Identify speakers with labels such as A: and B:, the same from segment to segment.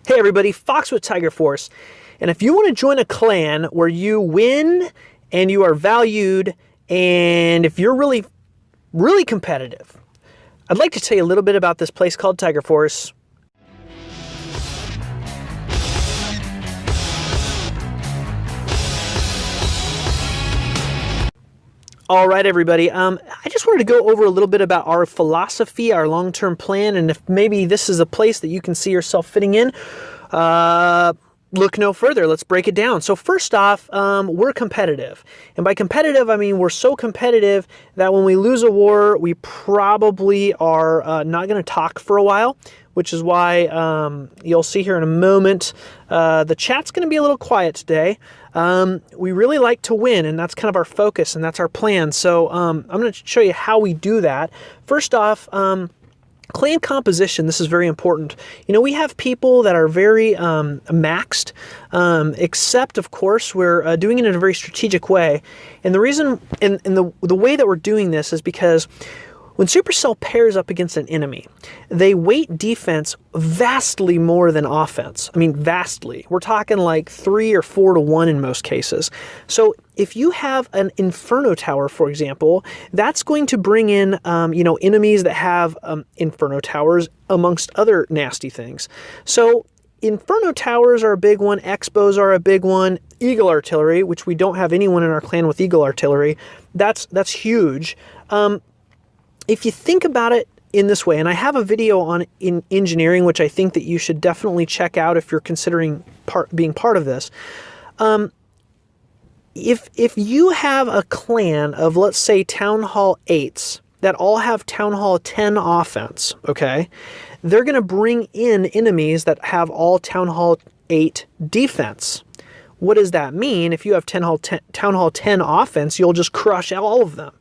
A: Hey everybody, Fox with Tiger Force. And if you want to join a clan where you win and you are valued and if you're really competitive, I'd like to tell you a little bit about this place called Tiger Force. All right, everybody. I just wanted to go over a little bit about our philosophy, our long-term plan, and if maybe this is a place that you can see yourself fitting in, look no further. Let's break it down. So first off, we're competitive. And by competitive, I mean we're so competitive that when we lose a war, we probably are not going to talk for a while, which is why you'll see here in a moment, the chat's going to be a little quiet today. We really like to win, and that's kind of our focus, and that's our plan. So I'm going to show you how we do that. First off, clan composition, this is very important. You know, we have people that are very maxed, except, of course, we're doing it in a very strategic way. And the reason, and the way that we're doing this is because when Supercell pairs up against an enemy, they weight defense vastly more than offense. I mean, vastly. We're talking like 3 or 4 to 1 in most cases. So if you have an Inferno Tower, for example, that's going to bring in, enemies that have Inferno Towers amongst other nasty things. So Inferno Towers are a big one, Expos are a big one, Eagle Artillery, which we don't have anyone in our clan with Eagle Artillery, that's huge. If you think about it in this way, and I have a video on engineering, which I think that you should definitely check out if you're considering being part of this. If you have a clan of, let's say, Town Hall 8s that all have Town Hall 10 offense, okay, they're going to bring in enemies that have all Town Hall 8 defense. What does that mean? If you have Town Hall 10 offense, you'll just crush all of them.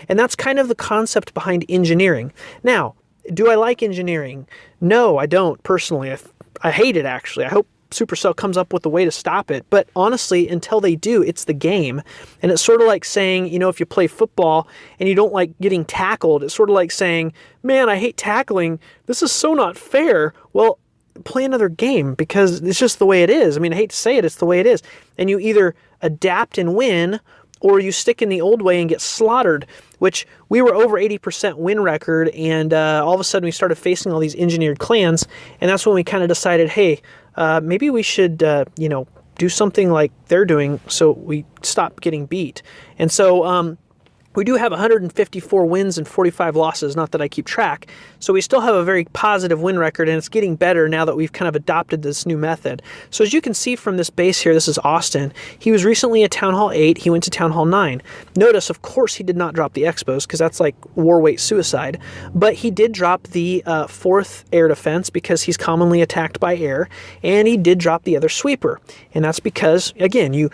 A: And that's kind of the concept behind engineering. Now, do I like engineering? No, I don't, personally. I hate it, actually. I hope Supercell comes up with a way to stop it. But honestly, until they do, it's the game. And it's sort of like saying, you know, if you play football and you don't like getting tackled, it's sort of like saying, man, I hate tackling. This is so not fair. Well, play another game, because it's just the way it is. I mean, I hate to say it, it's the way it is. And you either adapt and win, or you stick in the old way and get slaughtered, which we were over 80% win record, and all of a sudden we started facing all these engineered clans, and that's when we kind of decided, hey, maybe we should, do something like they're doing so we stop getting beat. And so we do have 154 wins and 45 losses, not that I keep track. So we still have a very positive win record, and it's getting better now that we've kind of adopted this new method. So as you can see from this base here, this is Austin. He was recently at Town Hall 8. He went to Town Hall 9. Notice, of course, he did not drop the Expos, because that's like war weight suicide. But he did drop the 4th air defense, because he's commonly attacked by air. And he did drop the other sweeper. And that's because, again, you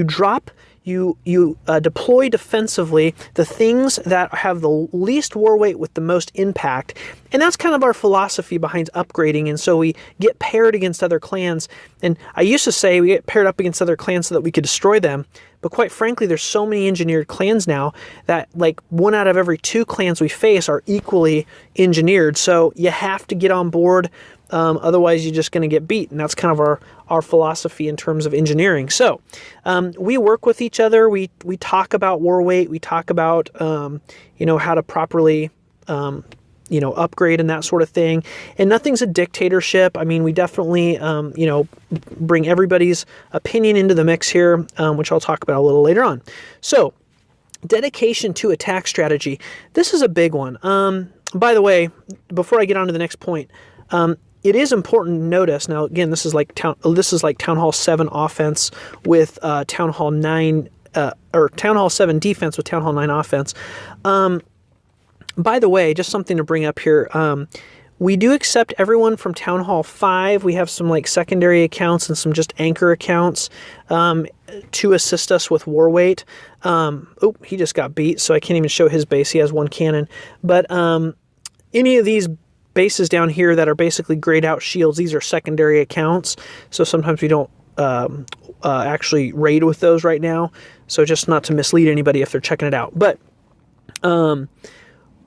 A: drop... You deploy defensively the things that have the least war weight with the most impact. And that's kind of our philosophy behind upgrading. And so we get paired against other clans. And I used to say we get paired up against other clans so that we could destroy them. But quite frankly, there's so many engineered clans now that like 1 out of every 2 clans we face are equally engineered. So you have to get on board. Otherwise, you're just going to get beat. And that's kind of our philosophy in terms of engineering. So we work with each other. We talk about war weight. We talk about, how to properly, upgrade and that sort of thing. And nothing's a dictatorship. I mean, we definitely, bring everybody's opinion into the mix here, which I'll talk about a little later on. So dedication to attack strategy. This is a big one. By the way, before I get on to the next point, it is important to notice, now again, this is like Town Hall 7 offense with Town Hall 9, or Town Hall 7 defense with Town Hall 9 offense. By the way, just something to bring up here, we do accept everyone from Town Hall 5. We have some like secondary accounts and some just anchor accounts to assist us with war weight. Oh, he just got beat, so I can't even show his base. He has 1 cannon. But any of these bases down here that are basically grayed out shields, these are secondary accounts, so sometimes we don't actually raid with those right now, so just not to mislead anybody if they're checking it out. But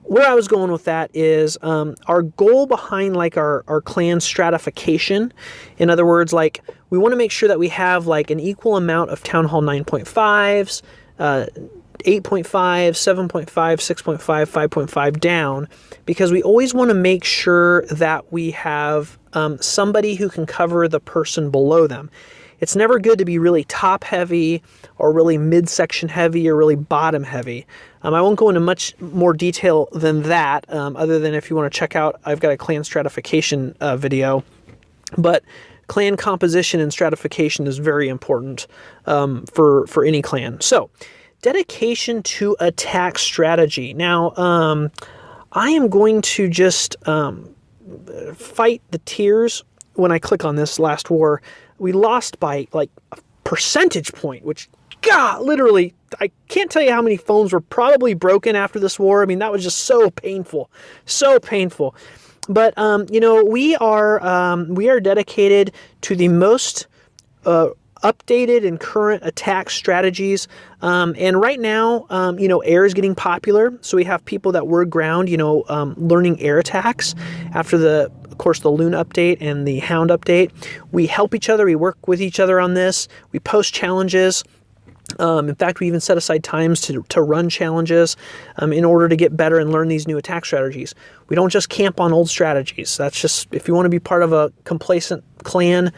A: where I was going with that is our goal behind like our clan stratification. In other words, like we want to make sure that we have like an equal amount of Town Hall 9.5s, 8.5, 7.5, 6.5, 5.5 down, because we always want to make sure that we have somebody who can cover the person below them. It's never good to be really top heavy or really midsection heavy or really bottom heavy. I won't go into much more detail than that, other than if you want to check out, I've got a clan stratification video. But clan composition and stratification is very important for any clan. So, dedication to attack strategy. Now, I am going to just fight the tears when I click on this last war. We lost by like a percentage point, which, God, literally, I can't tell you how many phones were probably broken after this war. I mean, that was just so painful, so painful. But you know, we are dedicated to the most updated and current attack strategies. And right now, you know, air is getting popular. So we have people that were ground, you know, learning air attacks after of course, the Loon update and the Hound update. We help each other. We work with each other on this. We post challenges. In fact, we even set aside times to run challenges in order to get better and learn these new attack strategies. We don't just camp on old strategies. That's just, if you want to be part of a complacent clan,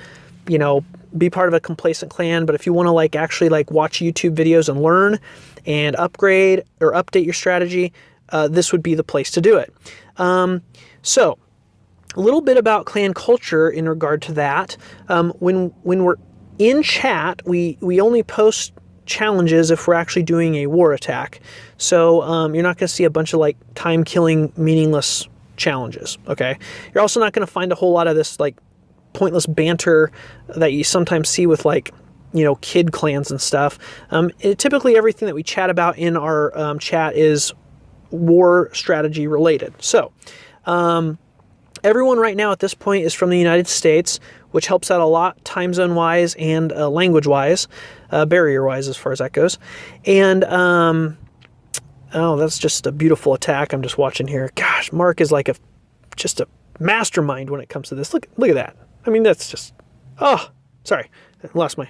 A: you know, be part of a complacent clan. But if you want to like actually like watch YouTube videos and learn and upgrade or update your strategy, this would be the place to do it. So a little bit about clan culture in regard to that. When we're in chat, we only post challenges if we're actually doing a war attack. So you're not going to see a bunch of like time-killing, meaningless challenges. Okay, you're also not going to find a whole lot of this like pointless banter that you sometimes see with like, you know, kid clans and stuff. Typically everything that we chat about in our chat is war strategy related. So everyone right now at this point is from the United States, which helps out a lot time zone wise and language wise, barrier wise as far as that goes. And oh, that's just a beautiful attack I'm just watching here. Gosh, Mark is like just a mastermind when it comes to this. Look at that. I mean, that's just, oh, sorry, I lost my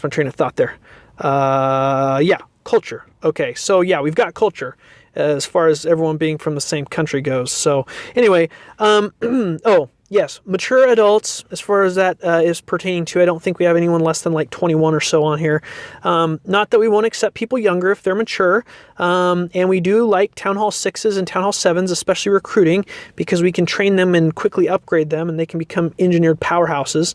A: train of thought there. Yeah, culture. Okay, so yeah, we've got culture as far as everyone being from the same country goes. So anyway, oh yes, mature adults, as far as that is pertaining to, I don't think we have anyone less than like 21 or so on here. Not that we won't accept people younger if they're mature. And we do like Town Hall 6s and Town Hall 7s, especially recruiting, because we can train them and quickly upgrade them and they can become engineered powerhouses.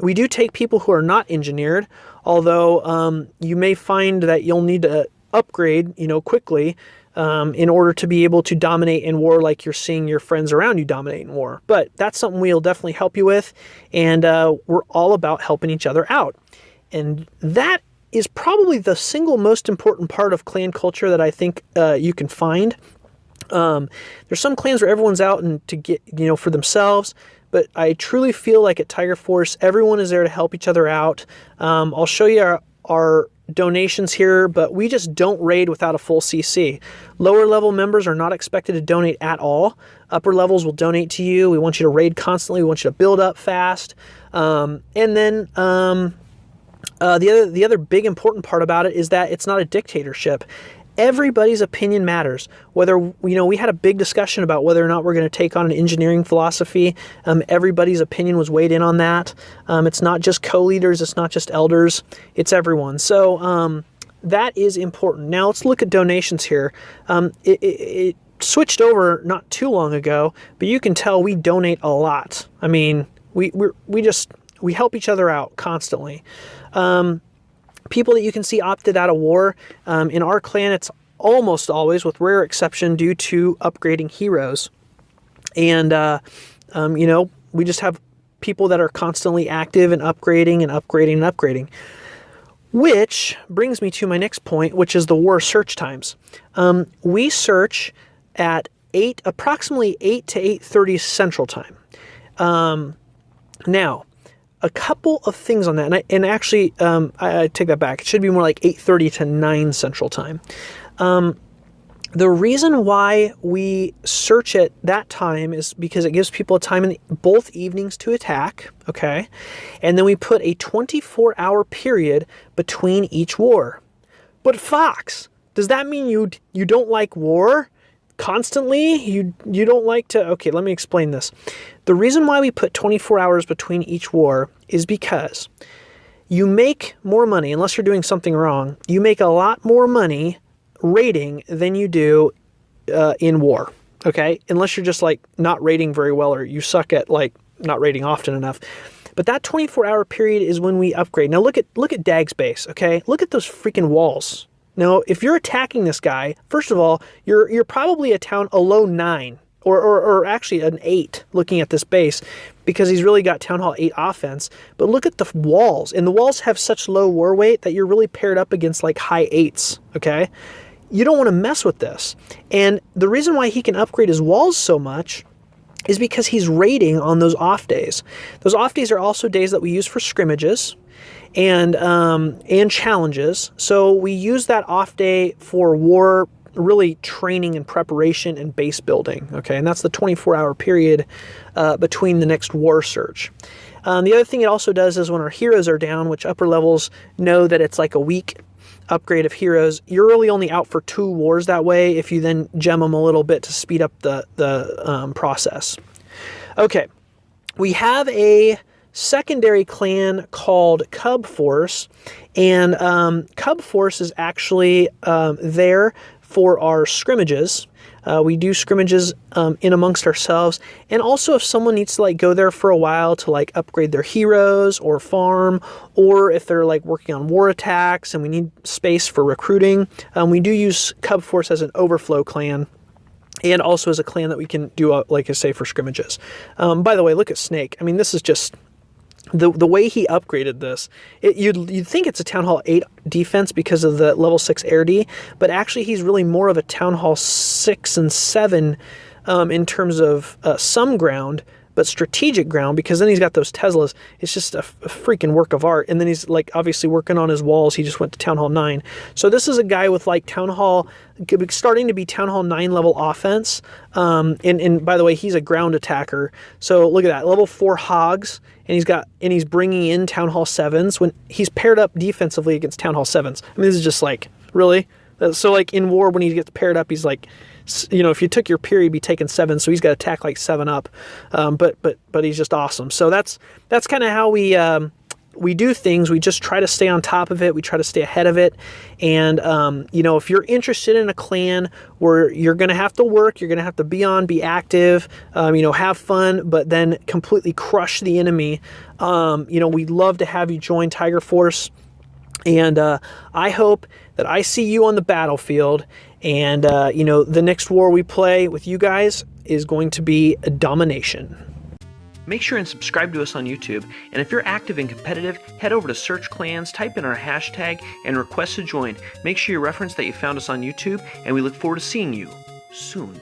A: We do take people who are not engineered, although you may find that you'll need to upgrade, you know, quickly in order to be able to dominate in war like you're seeing your friends around you dominate in war. But that's something we'll definitely help you with, and we're all about helping each other out. And that is probably the single most important part of clan culture that I think you can find. There's some clans where everyone's out and to get, you know, for themselves, but I truly feel like at Tiger Force, everyone is there to help each other out. I'll show you our donations here, but we just don't raid without a full CC. Lower level members are not expected to donate at all. Upper levels will donate to you. We want you to raid constantly. We want you to build up fast. And then the other big important part about it is that it's not a dictatorship. Everybody's opinion matters. Whether, you know, we had a big discussion about whether or not we're going to take on an engineering philosophy. Everybody's opinion was weighed in on that. It's not just co-leaders. It's not just elders. It's everyone. So that is important. Now let's look at donations here. It switched over not too long ago, but you can tell we donate a lot. I mean, we help each other out constantly. People that you can see opted out of war. In our clan, it's almost always, with rare exception, due to upgrading heroes. And, you know, we just have people that are constantly active and upgrading and upgrading and upgrading. Which brings me to my next point, which is the war search times. We search at approximately 8 to 8:30 Central Time. Now, a couple of things on that, and actually, I take that back. It should be more like 8:30 to 9 Central Time. The reason why we search at that time is because it gives people time in both evenings to attack, okay? And then we put a 24-hour period between each war. But Fox, does that mean you don't like war constantly? You don't like to... Okay, let me explain this. The reason why we put 24 hours between each war is because you make more money, unless you're doing something wrong, you make a lot more money raiding than you do in war, okay? Unless you're just like not raiding very well, or you suck at like not raiding often enough. But that 24-hour period is when we upgrade. Now look at Dag's base, okay? Look at those freaking walls. Now, if you're attacking this guy, first of all, you're probably a low 9 or actually an 8 looking at this base, because he's really got Town Hall 8 offense. But look at the walls, and the walls have such low war weight that you're really paired up against like high 8s, okay? You don't want to mess with this. And the reason why he can upgrade his walls so much is because he's raiding on those off days. Those off days are also days that we use for scrimmages and challenges. So we use that off day for war, really training and preparation and base building, okay? And that's the 24-hour period between the next war surge. The other thing it also does is when our heroes are down, which upper levels know that it's like a week upgrade of heroes, you're really only out for 2 wars that way if you then gem them a little bit to speed up the process. Okay, we have a secondary clan called Cub Force, and Cub Force is actually there for our scrimmages. We do scrimmages in amongst ourselves, and also if someone needs to like go there for a while to like upgrade their heroes or farm, or if they're like working on war attacks and we need space for recruiting, we do use Cub Force as an overflow clan, and also as a clan that we can do, like I say, for scrimmages. By the way, look at Snake. I mean, this is just the way he upgraded this. You'd think it's a Town Hall 8 defense because of the level 6 air D, but actually he's really more of a Town Hall 6 and 7 in terms of some ground, but strategic ground, because then he's got those Teslas. It's just a freaking work of art. And then he's like obviously working on his walls. He just went to Town Hall 9. So this is a guy with like starting to be Town Hall 9 level offense. And by the way, he's a ground attacker. So look at that, level 4 hogs, and he's bringing in Town Hall 7s when he's paired up defensively against Town Hall 7s. I mean, this is just like, really? So like in war, when he gets paired up, he's like, you know, if you took your period, he'd be taking 7, so he's got to attack like 7 up. But he's just awesome. So that's kind of how we do things. We just try to stay on top of it. We try to stay ahead of it. And you know, if you're interested in a clan where you're going to have to work, you're going to have to be active, you know, have fun, but then completely crush the enemy, you know, we'd love to have you join Tiger Force. And I hope that I see you on the battlefield. And, you know, the next war we play with you guys is going to be a domination. Make sure and subscribe to us on YouTube. And if you're active and competitive, head over to Search Clans, type in our hashtag, and request to join. Make sure you reference that you found us on YouTube, and we look forward to seeing you soon.